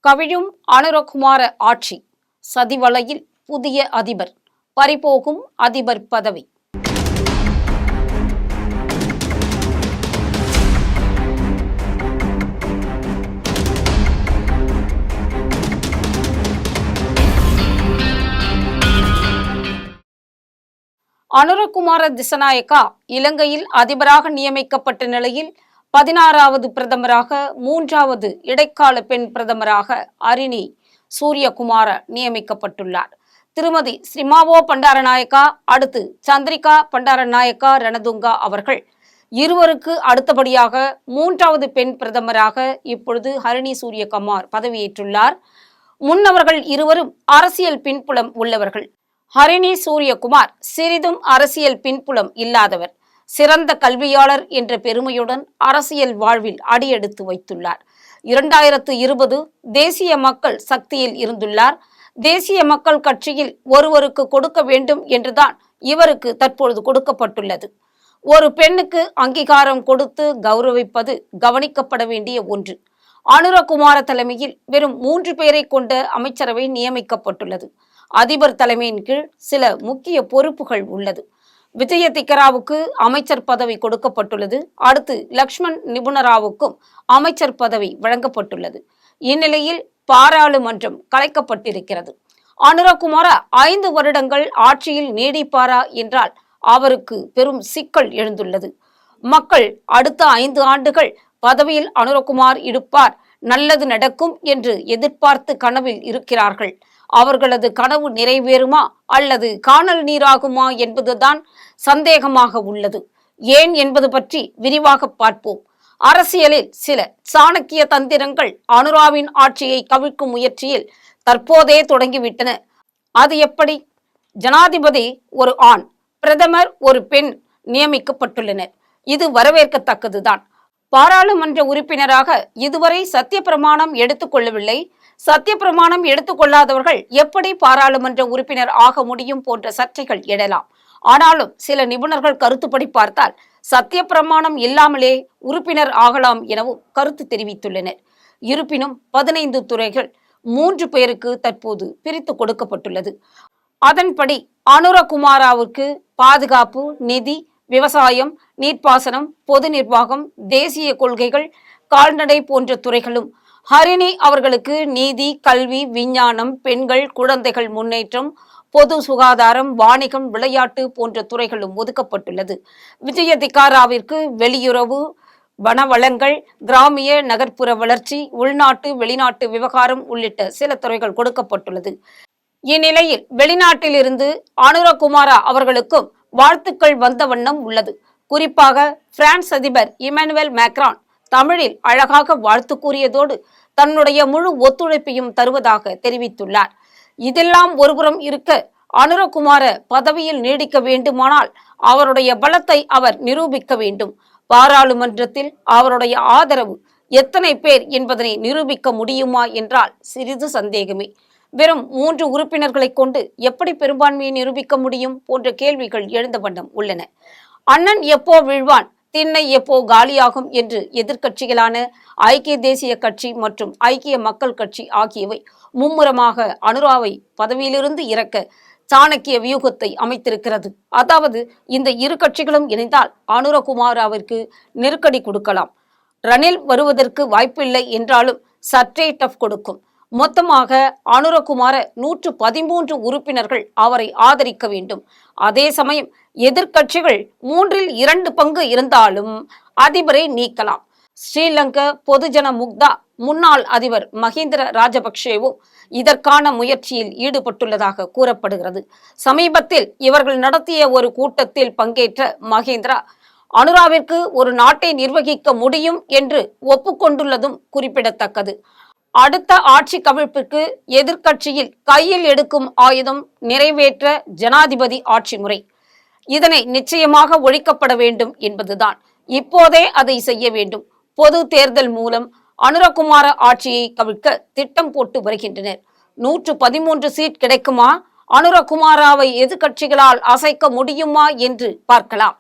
கவிழும் அனுரகுமார ஆட்சி, சதிவலையில் புதிய அதிபர், பறிபோகும் அதிபர் பதவி. அனுரகுமார திசநாயக்கா இலங்கையில் அதிபராக நியமிக்கப்பட்ட நிலையில் 16வது பிரதமராக 3வது இடைக்கால பெண் பிரதமராக அரிணி சூரியகுமார நியமிக்கப்பட்டுள்ளார். திருமதி ஸ்ரீமாவோ பண்டாரநாயக்கா அடுத்து சந்திரிகா பண்டாரநாயக்கா ரணதுங்கா அவர்கள் இருவருக்கு அடுத்தபடியாக 3வது பெண் பிரதமராக இப்பொழுது ஹரிணி சூரியகுமார் பதவியேற்றுள்ளார். முன்னவர்கள் இருவரும் அரசியல் பின்புலம் உள்ளவர்கள். ஹரிணி சூரியகுமார் சிறிதும் அரசியல் பின்புலம் இல்லாதவர். சிறந்த கல்வியாளர் என்ற பெருமையுடன் அரசியல் வாழ்வில் அடியெடுத்து வைத்துள்ளார். 2020 தேசிய மக்கள் சக்தியில் இருந்துள்ளார். தேசிய மக்கள் கட்சியில் ஒருவருக்கு கொடுக்க வேண்டும் என்றுதான் இவருக்கு தற்பொழுது கொடுக்கப்பட்டுள்ளது. ஒரு பெண்ணுக்கு அங்கீகாரம் கொடுத்து கௌரவிப்பது கவனிக்கப்பட வேண்டிய ஒன்று. அனுரகுமார தலைமையில் வெறும் 3 பேரை கொண்ட அமைச்சரவை நியமிக்கப்பட்டுள்ளது. அதிபர் தலைமையின் கீழ் சில முக்கிய பொறுப்புகள் உள்ளது. விஜய திக்கராவுக்கு அமைச்சர் பதவி கொடுக்கப்பட்டுள்ளது. அடுத்து லக்ஷ்மண் நிபுணராவுக்கும் அமைச்சர் பதவி வழங்கப்பட்டுள்ளது. இந்நிலையில் பாராளுமன்றம் கலைக்கப்பட்டிருக்கிறது. அனுரகுமார 5 வருடங்கள் ஆட்சியில் நீடிப்பாரா என்றால் அவருக்கு பெரும் சிக்கல் எழுந்துள்ளது. மக்கள் அடுத்த 5 ஆண்டுகள் பதவியில் அனுரகுமார் இருப்பார், நல்லது நடக்கும் என்று எதிர்பார்த்து கனவில் இருக்கிறார்கள். அவர்களது கனவு நிறைவேறுமா அல்லது காணல் நீராகுமா என்பதுதான் சந்தேகமாக உள்ளது. ஏன் என்பது பற்றி விரிவாக பார்ப்போம். அரசியலில் சில சாணக்கிய தந்திரங்கள் அனுராவின் ஆட்சியை கவிழ்க்கும் முயற்சியில் தற்போதே தொடங்கிவிட்டன. அது எப்படி? ஜனாதிபதி ஒரு ஆண், பிரதமர் ஒரு பெண் நியமிக்கப்பட்டுள்ளனர். இது வரவேற்கத்தக்கதுதான். பாராளுமன்ற உறுப்பினராக இதுவரை சத்திய பிரமாணம் எடுத்துக்கொள்ளவில்லை. சத்திய பிரமாணம் எடுத்துக்கொள்ளாதவர்கள் எப்படி பாராளுமன்ற உறுப்பினர் ஆக முடியும் போன்ற சர்ச்சைகள் எழலாம். ஆனாலும் சில நிபுணர்கள் கருத்துப்படி பார்த்தால் சத்திய பிரமாணம் இல்லாமலே உறுப்பினர் ஆகலாம் எனவும் கருத்து தெரிவித்துள்ளனர். இருப்பினும் 15 துறைகள் 3 பேருக்கு தற்போது பிரித்து கொடுக்கப்பட்டுள்ளது. அதன்படி அனுரகுமாராவுக்கு பாதுகாப்பு, நிதி, விவசாயம், நீர்ப்பாசனம், பொது நிர்வாகம், தேசிய கொள்கைகள், கால்நடை போன்ற துறைகளும், ஹரிணி அவர்களுக்கு நீதி, கல்வி, விஞ்ஞானம், பெண்கள், குழந்தைகள் முன்னேற்றம், பொது சுகாதாரம், வாணிகம், விளையாட்டு போன்ற துறைகளும் ஒதுக்கப்பட்டுள்ளது. விஜய திக்காராவிற்கு வெளியுறவு, வனவளங்கள், கிராமிய நகர்ப்புற வளர்ச்சி, உள்நாட்டு வெளிநாட்டு விவகாரம் உள்ளிட்ட சில துறைகள் கொடுக்கப்பட்டுள்ளது. இந்நிலையில் வெளிநாட்டிலிருந்து அனுரகுமாரா அவர்களுக்கும் வாழ்த்துக்கள் வந்த வண்ணம் உள்ளது. குறிப்பாக பிரான்ஸ் அதிபர் இமானுவேல் மேக்ரான் தமிழில் அழகாக வாழ்த்து கூறியதோடு தன்னுடைய முழு ஒத்துழைப்பையும் தருவதாக தெரிவித்துள்ளார். இதெல்லாம் ஒருபுறம் இருக்க, அனுரகுமார பதவியில் நீடிக்க வேண்டுமானால் அவருடைய பலத்தை அவர் நிரூபிக்க வேண்டும். பாராளுமன்றத்தில் அவருடைய ஆதரவு எத்தனை பேர் என்பதனை நிரூபிக்க முடியுமா என்றால் சிறிது சந்தேகமே. வெறும் 3 உறுப்பினர்களை கொண்டு எப்படி பெரும்பான்மையை நிரூபிக்க முடியும் போன்ற கேள்விகள் எழுந்த வண்ணம் உள்ளன. அண்ணன் எப்போ வீழ்வான், திண்ணை எப்போ காலியாகும் என்று எதிர்க்கட்சிகளான ஐக்கிய தேசிய கட்சி மற்றும் ஐக்கிய மக்கள் கட்சி ஆகியவை மும்முரமாக அனுராவை பதவியிலிருந்து இறக்க சாணக்கிய வியூகத்தை அமைத்திருக்கிறது. அதாவது இந்த இரு கட்சிகளும் இணைந்தால் அனுரகுமாராவிற்கு நெருக்கடி கொடுக்கலாம். ரணில் வருவதற்கு வாய்ப்பில்லை என்றாலும் சற்றே டஃப் கொடுக்கும். மொத்தமாக அனுரகுமார 113 உறுப்பினர்கள் அவரை ஆதரிக்க வேண்டும். அதே சமயம் எதிர்க்கட்சிகள் 3/2 பங்கு இருந்தாலும் அதிபரை நீக்கலாம். ஸ்ரீலங்கா பொதுஜன முக்தா முன்னாள் அதிபர் மஹிந்த ராஜபக்சேவும் இதற்கான முயற்சியில் ஈடுபட்டுள்ளதாக கூறப்படுகிறது. சமீபத்தில் இவர்கள் நடத்திய ஒரு கூட்டத்தில் பங்கேற்ற மஹிந்திரா அனுராவிற்கு ஒரு நாட்டை நிர்வகிக்க முடியும் என்று ஒப்புக்கொண்டுள்ளதும் குறிப்பிடத்தக்கது. அடுத்த ஆட்சி கவிழ்ப்பிற்கு எதிர்க்கட்சியில் கையில் எடுக்கும் ஆயுதம் நிறைவேற்ற ஜனாதிபதி ஆட்சி முறை. இதனை நிச்சயமாக ஒழிக்கப்பட வேண்டும் என்பதுதான். இப்போதே அதை செய்ய வேண்டும். பொது தேர்தல் மூலம் அனுரகுமார ஆட்சியை கவிழ்க்க திட்டம் போட்டு வருகின்றனர். 113 சீட் கிடைக்குமா? அனுரகுமாராவை எதிர்க்கட்சிகளால் அசைக்க முடியுமா என்று பார்க்கலாம்.